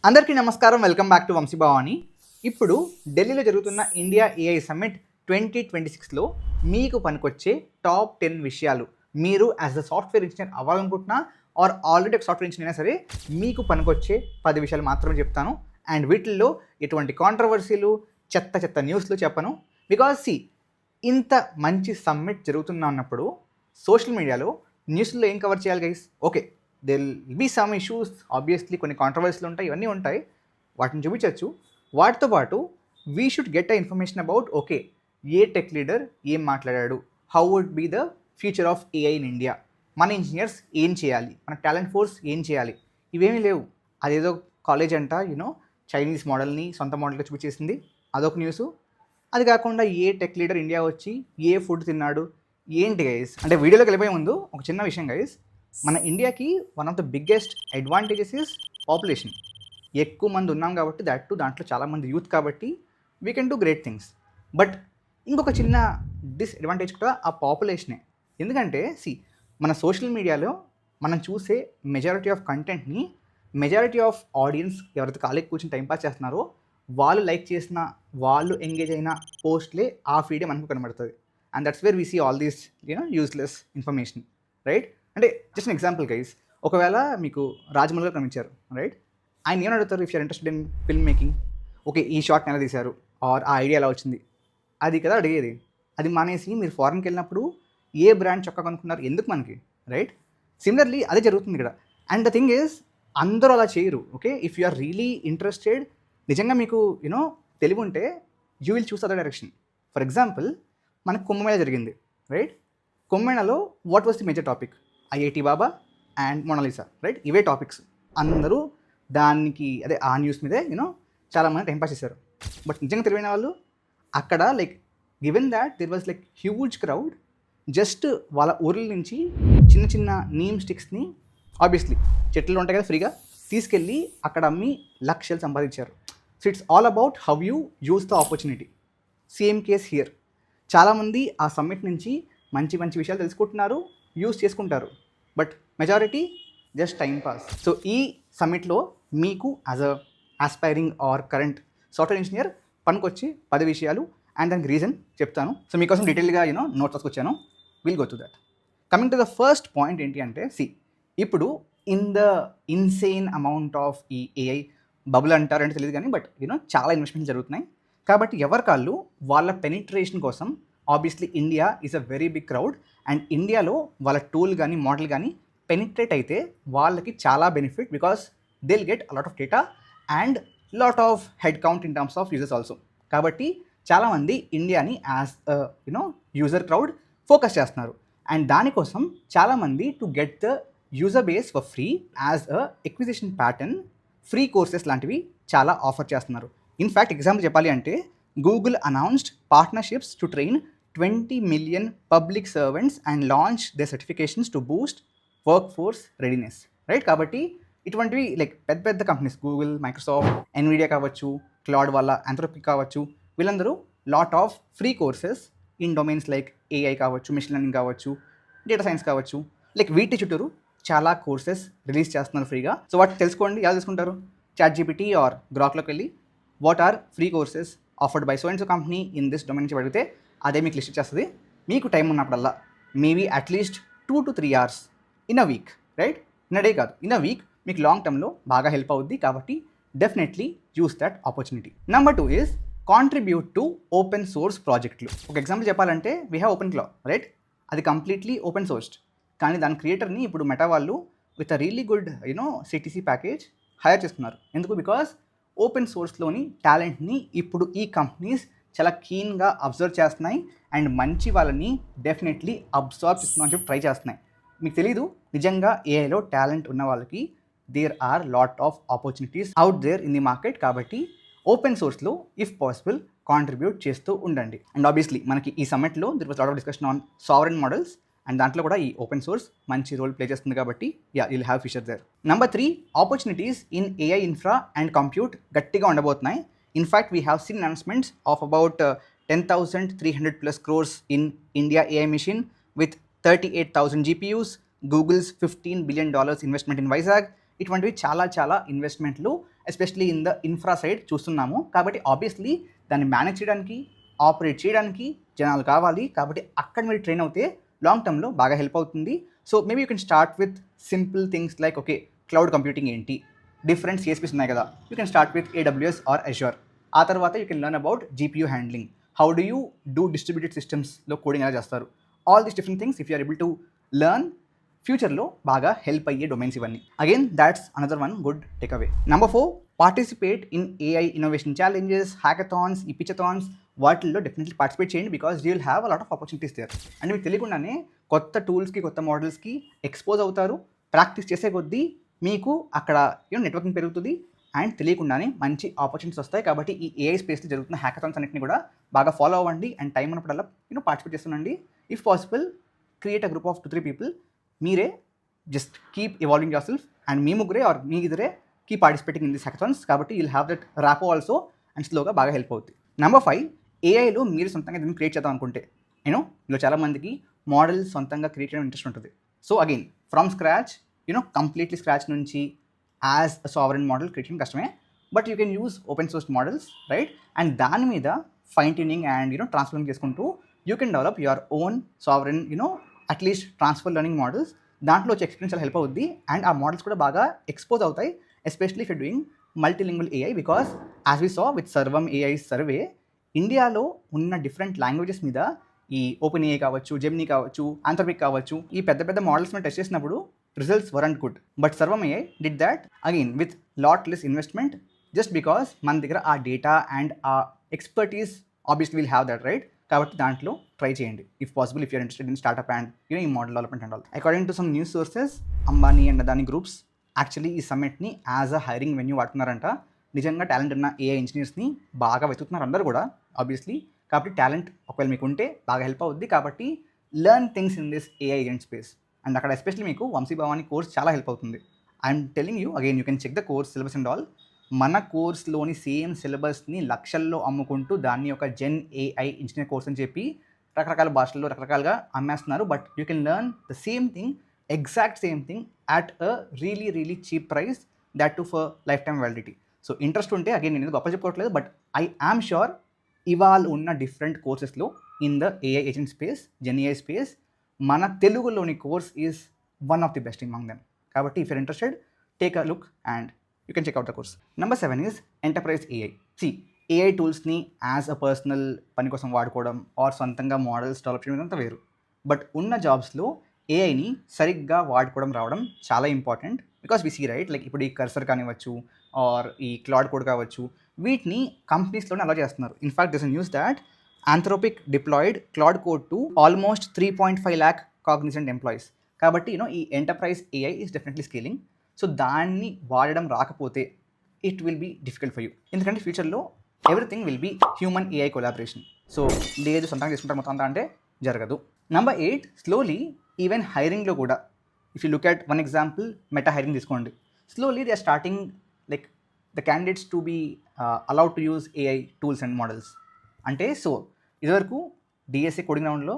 అందరికీ నమస్కారం. Welcome back to Vamshibhavani. ఇప్పుడు ఢిల్లీలో జరుగుతున్న ఇండియా ఏఐ సమ్మిట్ 2026లో మీకు పనికొచ్చే టాప్ 10 విషయాలు, మీరు యాజ్ అ సాఫ్ట్వేర్ ఇంజనీర్ అవ్వాలనుకుంటున్నా ఆర్ ఆల్రెడీ ఒక సాఫ్ట్వేర్ ఇంజనీర్ అయినా సరే మీకు పనికొచ్చే 10 విషయాలు మాత్రమే చెప్తాను. అండ్ వీటిల్లో ఎటువంటి కాంట్రవర్సీలు, చెత్త చెత్త న్యూస్లు చెప్పను. బికాజ్ ఇంత మంచి సమ్మిట్ జరుగుతున్నా ఉన్నప్పుడు సోషల్ మీడియాలో న్యూస్లో ఏం కవర్ చేయాలి guys? Okay, there will be some issues, obviously కొన్ని కాంట్రవర్సీలు ఉంటాయి, ఇవన్నీ ఉంటాయి, వాటిని చూపించవచ్చు. వాటితో పాటు we should get a information about okay a tech leader ఏం మాట్లాడాడు, how would be the future of AI in India, మన ఇంజనీర్స్ ఏం చేయాలి, మన టాలెంట్ ఫోర్స్ ఏం చేయాలి. ఇవేమీ లేవు. అదేదో కాలేజ్ అంట చైనీస్ మోడల్ని సొంత మోడల్గా చూపించేసింది, అదొక న్యూస్. అది కాకుండా ఏ టెక్ లీడర్ ఇండియా వచ్చి ఏ ఫుడ్ తిన్నాడు, ఏంటి గైస్? అంటే వీడియోలోకి వెళ్ళిపోయే ముందు ఒక చిన్న విషయం గైస్, మన ఇండియాకి one of the biggest advantages is population. ఎక్కువ మంది ఉన్నాం కాబట్టి, దాంట్లో చాలామంది యూత్ కాబట్టి we can do great things. But ఇంకొక చిన్న డిస్అడ్వాంటేజ్ కూడా ఆ పాపులేషనే. ఎందుకంటే మన సోషల్ మీడియాలో మనం చూసే మెజారిటీ ఆఫ్ కంటెంట్ని మెజారిటీ ఆఫ్ ఆడియన్స్ ఎవరైతే ఖాళీ కూర్చొని టైంపాస్ చేస్తున్నారో వాళ్ళు లైక్ చేసిన, వాళ్ళు ఎంగేజ్ అయిన పోస్ట్లే ఆ ఫీడే మనకు కనబడుతుంది. And that's where we see all these useless information, right? అంటే జస్ట్ అన్ ఎగ్జాంపుల్ గైస్, ఒకవేళ మీకు రాజమౌళి గారు కనిపించారు, రైట్? ఆయన ఏమని అడుగుతారు? If you're interested in film making, okay ఈ షార్ట్ని ఎలా తీశారు, ఆర్ ఆ ఐడియా ఎలా వచ్చింది, అది కదా అడిగేది. అది మానేసి మీరు ఫారెన్కి వెళ్ళినప్పుడు ఏ బ్రాండ్ చొక్కా కొనుక్కున్నారు, ఎందుకు మనకి, రైట్? సిమిలర్లీ అదే జరుగుతుంది ఇక్కడ. అండ్ ద థింగ్ ఈజ్, అందరూ అలా చేయరు. Okay, if you are really interested, నిజంగా మీకు తెలివి ఉంటే you will choose other direction. For example, మనకు కుంభమేళ జరిగింది, రైట్? కుంభమేళలో what was the major topic? IIT Baba and Mona Lisa, right? ఇవే టాపిక్స్. అందరూ దానికి ఆ న్యూస్ మీదే చాలామంది టైంపాస్ చేశారు. బట్ నిజంగా తెలివైన వాళ్ళు అక్కడ given that there was huge crowd, just వాళ్ళ ఊర్ల నుంచి చిన్న చిన్న నీమ్ స్టిక్స్ని, ఆబ్వియస్లీ చెట్లు ఉంటాయి కదా ఫ్రీగా, తీసుకెళ్ళి అక్కడ అమ్మి లక్షలు సంపాదించారు. So it's all about how you use the opportunity. Same case here. చాలామంది ఆ సమ్మిట్ నుంచి మంచి మంచి విషయాలు తెలుసుకుంటున్నారు, యూజ్ చేసుకుంటారు, but majority just time pass. So ఈ సమ్మిట్లో మీకు as a aspiring or current software engineer పనికొచ్చి 10 విషయాలు అండ్ దానికి రీజన్ చెప్తాను. సో మీకోసం డీటెయిల్గా నోట్స్ తీసుకొచ్చాను. Will go to that. Coming to the first point ఏంటి అంటే, ఇప్పుడు in the insane amount of ఈ ఏఐ బబుల్ అంటారంటే తెలియదు కానీ, బట్ చాలా ఇన్వెస్ట్మెంట్స్ జరుగుతున్నాయి. కాబట్టి ఎవరికాళ్ళు వాళ్ళ పెనిట్రేషన్ కోసం, obviously India is a very big crowd, and ఇండియాలో వాళ్ళ టూల్ కానీ మోడల్ కానీ పెనిట్రేట్ అయితే వాళ్ళకి చాలా benefit, because they will get a lot of data and lot of head count in terms of users also. కాబట్టి చాలామంది ఇండియాని యాజ్ యూజర్ క్రౌడ్ ఫోకస్ చేస్తున్నారు. అండ్ దానికోసం చాలామంది to get the user base for free as a acquisition pattern free courses లాంటివి చాలా offer చేస్తున్నారు. In fact example చెప్పాలి అంటే, Google announced partnerships to train 20 million public servants and launch the certifications to Boost work force readiness, right? కాబట్టి ఇటువంటివి పెద్ద పెద్ద companies, Google, Microsoft, Nvidia కావచ్చు, క్లౌడ్ వాళ్ళ ఆంథ్రోపిక్ కావచ్చు, వీళ్ళందరూ lot of free courses in domains like AI కావచ్చు, machine learning కావచ్చు, డేటా సైన్స్ కావచ్చు, వీటి చుట్టూరు చాలా కోర్సెస్ రిలీజ్ చేస్తున్నారు ఫ్రీగా. సో వాటిని తెలుసుకోండి. ఎలా తెలుసుకుంటారు? ChatGPT ఆర్ గ్రాక్లోకి వెళ్ళి what are free courses offered by so and so company in this domain నుంచి అడిగితే అదే మీకు లిస్ట్ చేస్తుంది. మీకు టైం ఉన్నప్పుడల్లా maybe at least 2 to 3 hours in a week, right? In a day కాదు, ఇన్ అ వీక్ మీకు లాంగ్ టర్మ్లో బాగా హెల్ప్ అవుద్ది. కాబట్టి definitely use that opportunity. Number 2 is contribute to open source ప్రాజెక్టులు. ఒక ఎగ్జాంపుల్ చెప్పాలంటే, we have open claw, right? అది కంప్లీట్లీ ఓపెన్ సోర్స్డ్, కానీ దాని క్రియేటర్ని ఇప్పుడు మెటా వాళ్ళు with a really good CTC package hire చేస్తున్నారు. ఎందుకు? బికాస్ ఓపెన్ సోర్స్లోని టాలెంట్ని ఇప్పుడు ఈ కంపెనీస్ చాలా కీన్గా అబ్జర్వ్ చేస్తున్నాయి అండ్ మంచి వాళ్ళని డెఫినెట్లీ అబ్జర్వ్ చేస్తున్నాం అని చెప్పి ట్రై చేస్తున్నాయి. మీకు తెలీదు, నిజంగా ఏఐలో టాలెంట్ ఉన్న వాళ్ళకి there are lot of opportunities out there in the market. కాబట్టి ఓపెన్ సోర్స్లో ఇఫ్ పాసిబుల్ కాంట్రిబ్యూట్ చేస్తూ ఉండండి. అండ్ ఆబ్వియస్లీ మనకి ఈ సమ్మిట్లో there was lot of discussion on sovereign models, and దాంట్లో కూడా ఈ ఓపెన్ సోర్స్ మంచి రోల్ ప్లే చేస్తుంది. కాబట్టి will have future there. Number 3, opportunities in AI infra and compute గట్టిగా ఉండబోతున్నాయి. In fact we have seen announcements of about 10,300+ crores in India AI mission with 38,000 GPUs, Google's $15 billion investment in Vizag. ఇటువంటివి చాలా చాలా ఇన్వెస్ట్మెంట్లు especially in the infra side చూస్తున్నాము. కాబట్టి obviously దాన్ని manage చేయడానికి, ఆపరేట్ చేయడానికి జనాలు కావాలి. కాబట్టి అక్కడ మీరు ట్రైన్ అవుతే లాంగ్ టర్మ్లో బాగా హెల్ప్ అవుతుంది. So maybe you can start with simple things like okay cloud computing ఏంటి, డిఫరెంట్ CSPs ఉన్నాయి కదా, you can start with AWS or Azure. ఆ తర్వాత you can learn about GPU handling, how do you do distributed సిస్టమ్స్లో coding ఎలా చేస్తారు. All these different things if you are able to learn, ఫ్యూచర్లో బాగా హెల్ప్ అయ్యే డొమైన్స్ ఇవన్నీ. Again that's another one good takeaway. Number 4, participate in AI innovation challenges, hackathons, ఈ pitchathons, వాటిల్లో డెఫినెట్లీ పార్టిసిపేట్ చేయండి because you will have a lot of opportunities there. అంటే మీకు తెలియకుండానే కొత్త టూల్స్కి, కొత్త మోడల్స్కి ఎక్స్పోజ్ అవుతారు. ప్రాక్టీస్ చేసే కొద్దీ మీకు అక్కడ నెట్వర్కింగ్ పెరుగుతుంది అండ్ తెలియకుండానే మంచి ఆపర్చునిటీస్ వస్తాయి. కాబట్టి ఈ AI స్పేస్లో జరుగుతున్న హ్యాకథాన్స్ అన్నింటినీ కూడా బాగా ఫాలో అవ్వండి అండ్ టైం ఉన్నప్పుడల్లా పార్టిసిపేట్ చేస్తుండండి. If possible create a group of 2-3 people. మీరే just keep evolving yourself and మీ ముగ్గురే ఆర్ మీ ఇద్దరే keep participating in this hackathons. కాబట్టి you'll have that rapport also and స్లోగా బాగా హెల్ప్ అవుతుంది. నెంబర్ 5, AIలో మీరు సొంతంగా దీన్ని క్రియేట్ చేద్దాం అనుకుంటే మీలో చాలామందికి మోడల్స్ సొంతంగా క్రియేట్ చేయడం ఇంట్రెస్ట్ ఉంటుంది. So again from scratch completely scratch నుంచి as a sovereign model create చేయడం కష్టమే. But you can use open source models, right? And దాని మీద ఫైన్ ట్యూనింగ్ అండ్ ట్రాన్స్ఫర్మింగ్ చేసుకుంటూ you can develop your own sovereign at least transfer learning models. దాంట్లో వచ్చే experience చాలా help అవుద్ది అండ్ ఆ మోడల్స్ కూడా బాగా ఎక్స్పోజ్ అవుతాయి, especially if you doing multilingual AI. Because as we saw with Sarvam AI survey, ఇండియాలో ఉన్న డిఫరెంట్ లాంగ్వేజెస్ మీద ఈ ఓపెన్ AI కావచ్చు, జెమినీ కావచ్చు, ఆంథ్రోపిక్ కావచ్చు, ఈ పెద్ద పెద్ద మోడల్స్ మీద టెస్ట్ చేసినప్పుడు results weren't good. But Sarvam AI did that again with lot less investment, just because మన దగ్గర ఆ డేటా అండ్ ఆ expertise obviously will have that, right? కాబట్టి దాంట్లో ట్రై చేయండి if possible, if you're interested in startup and ఈ model development and all. According to some news sources, Ambani and Adani groups actually ఈ సమ్మిట్ని యాజ్ అ హైరింగ్ వెన్యూ వాడుతున్నారంట. నిజంగా talent ఉన్న AI ఇంజనీర్స్ని బాగా వెతుకుతున్నారు అందరూ కూడా ఆబ్వియస్లీ. కాబట్టి టాలెంట్ ఒకవేళ మీకు ఉంటే బాగా హెల్ప్ అవుద్ది. కాబట్టి learn things in this AI agent space and అక్కడ ఎస్పెషల్లీ మీకు వంశీ భవానీ కోర్స్ చాలా హెల్ప్ అవుతుంది. I'm telling you again, you can check the course syllabus and all. మన కోర్స్లోని సేమ్ సిలబస్ని లక్షల్లో అమ్ముకుంటూ దాన్ని ఒక జెన్ AI ఇంజనీర్ కోర్స్ అని చెప్పి రకరకాల భాషల్లో రకరకాలుగా అమ్మేస్తున్నారు. But you can learn the same thing, exact same thing at a really really cheap price, that too for lifetime validity. So interest ఉంటే అగైన్ నేను గొప్ప చెప్పుకోవట్లేదు, బట్ ఐ యామ్ షూర్ ఇవాళ ఉన్న డిఫరెంట్ కోర్సెస్లో in the AI agent space, gen AI space, మన తెలుగులోని course is one of the best among them. కాబట్టి if you're interested, take a look and you can check out the course. Number 7 is enterprise AI. AI టూల్స్ని as a personal పని కోసం వాడుకోవడం are సొంతంగా models develop చేయడం అంతా వేరు. But ఉన్న జాబ్స్లో AIని సరిగ్గా వాడుకోవడం రావడం చాలా important. Because we see right, like ఇప్పుడు ఈ కర్సర్ కానివ్వచ్చు ఆర్ ఈ క్లాడ్ కోడ్ కావచ్చు, వీటిని కంపెనీస్లోనే అలా చేస్తున్నారు. In fact this news that Anthropic deployed Claude code to almost 3.5 lakh Cognizant employees. కాబట్టి ఈ enterprise AI is definitely scaling. So దాన్ని వాడడం రాకపోతే it will be difficult for you, ఎందుకంటే ఫ్యూచర్లో everything will be human AI collaboration. So లేదు సొంతంగా చేసుకుంటారు మొత్తం అంతా అంటే జరగదు. నెంబర్ 8, స్లోలీ ఈవెన్ హైరింగ్లో కూడా if you look at one example, Meta hiring తీసుకోండి. Slowly they are starting like the candidates to be allowed to use AI tools and models. అంటే సో ఇదివరకు DSA కోడింగ్ రౌండ్లో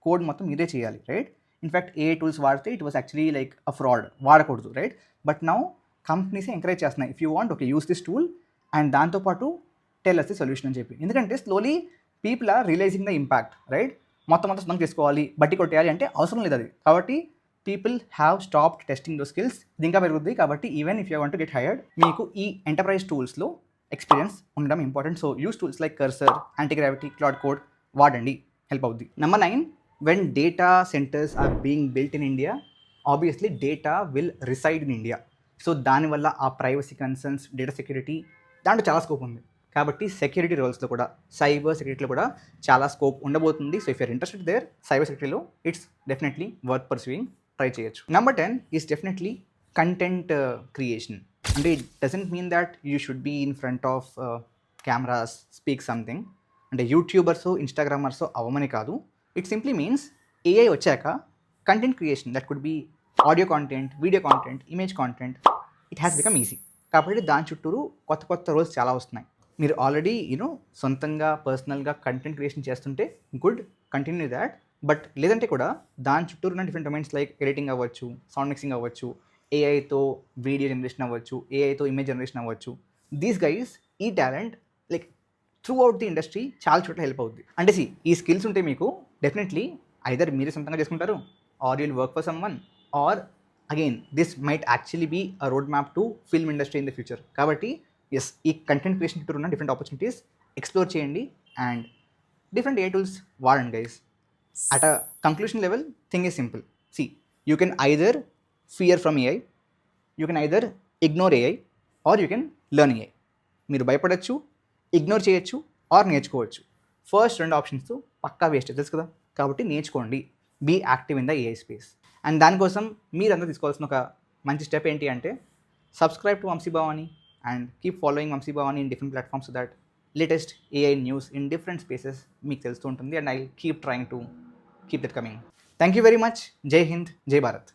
కోడ్ మొత్తం మీరే చేయాలి, right? In fact AI tools వాడితే it was actually like a fraud, వాడకూడదు, right? But now కంపెనీసే encourage చేస్తున్నాయి, if you want okay use this tool and దాంతోపాటు టెల్ అస్ ది సొల్యూషన్ అని చెప్పి. ఎందుకంటే slowly people are realising the impact, right? మొత్తం సొంతం చేసుకోవాలి, బట్టి కొట్టేయాలి అంటే అవసరం లేదు అది. కాబట్టి people have stopped testing those skills. ఇది ఇంకా పెరుగుద్ది. కాబట్టి even if you want to get hired, మీకు ఈ ఎంటర్ప్రైజ్ టూల్స్లో ఎక్స్పీరియన్స్ ఉండడం important. So use tools like Cursor, Antigravity, Claude code వాడండి, హెల్ప్ అవుద్ది. Number 9, when data centers are being built in India, obviously data will reside in India. So దానివల్ల ఆ privacy concerns, data security, దాంట్లో చాలా scope ఉంది. కాబట్టి security రోల్స్లో కూడా, cyber సెక్యూరిటీలో కూడా చాలా స్కోప్ ఉండబోతుంది. So if you're interested there cyber సెక్యూరిటీలో, it's definitely worth pursuing, try చేయొచ్చు. Number 10 is definitely content creation. అంటే it doesn't mean that you should be in front of cameras speak something. అంటే YouTubers, Instagrammers అవ్వమని కాదు. It simply means AI వచ్చాక content creation, that could be audio content, video content, image content, it has become easy. కాబట్టి దాని చుట్టూరు కొత్త కొత్త roles చాలా వస్తున్నాయి. మీరు ఆల్రెడీ సొంతంగా పర్సనల్గా కంటెంట్ క్రియేషన్ చేస్తుంటే గుడ్, కంటిన్యూ దాట్. బట్ లేదంటే కూడా దాని చుట్టూరు ఉన్న డిఫరెంట్ డొమైన్స్ లైక్ ఎడిటింగ్ అవ్వచ్చు, సౌండ్ మిక్సింగ్ అవ్వచ్చు, AIతో వీడియో జనరేషన్ అవ్వచ్చు, AIతో ఇమేజ్ జనరేషన్ అవ్వచ్చు. దీస్ గైస్ ఈ talent like through out the industry చాలా చోట్ల హెల్ప్ అవుద్ది. అంటే ఈ స్కిల్స్ ఉంటే మీకు డెఫినెట్లీ ఐదర్ మీరే సొంతంగా చేసుకుంటారు, or you'll work for someone, or again this might actually be a road map to film industry in the future. కాబట్టి ఎస్, ఈ కంటెంట్ క్రియేషన్ చుట్టూ ఉన్న డిఫరెంట్ ఆపర్చునిటీస్ ఎక్స్ప్లోర్ చేయండి అండ్ డిఫరెంట్ ఏ tools వాడండి guys. At a conclusion level thing is simple. You can either fear from AI, you can either ignore AI, or you can learn AI. మీరు భయపడచ్చు, ignore చేయొచ్చు, are నేర్చుకోవచ్చు. First రెండు options పక్కా waste తెలుసు కదా. కాబట్టి నేర్చుకోండి, be active in the AI space. And దానికోసం మీరందరూ తీసుకోవాల్సిన ఒక మంచి స్టెప్ ఏంటి అంటే subscribe to Vamsi Bhavani and keep following Vamsi Bhavani in different platforms so that latest AI news in different spaces మీకు తెలుస్తూ ఉంటుంది. And I keep trying to keep that coming. Thank you very much. జై హింద్, జై భారత్.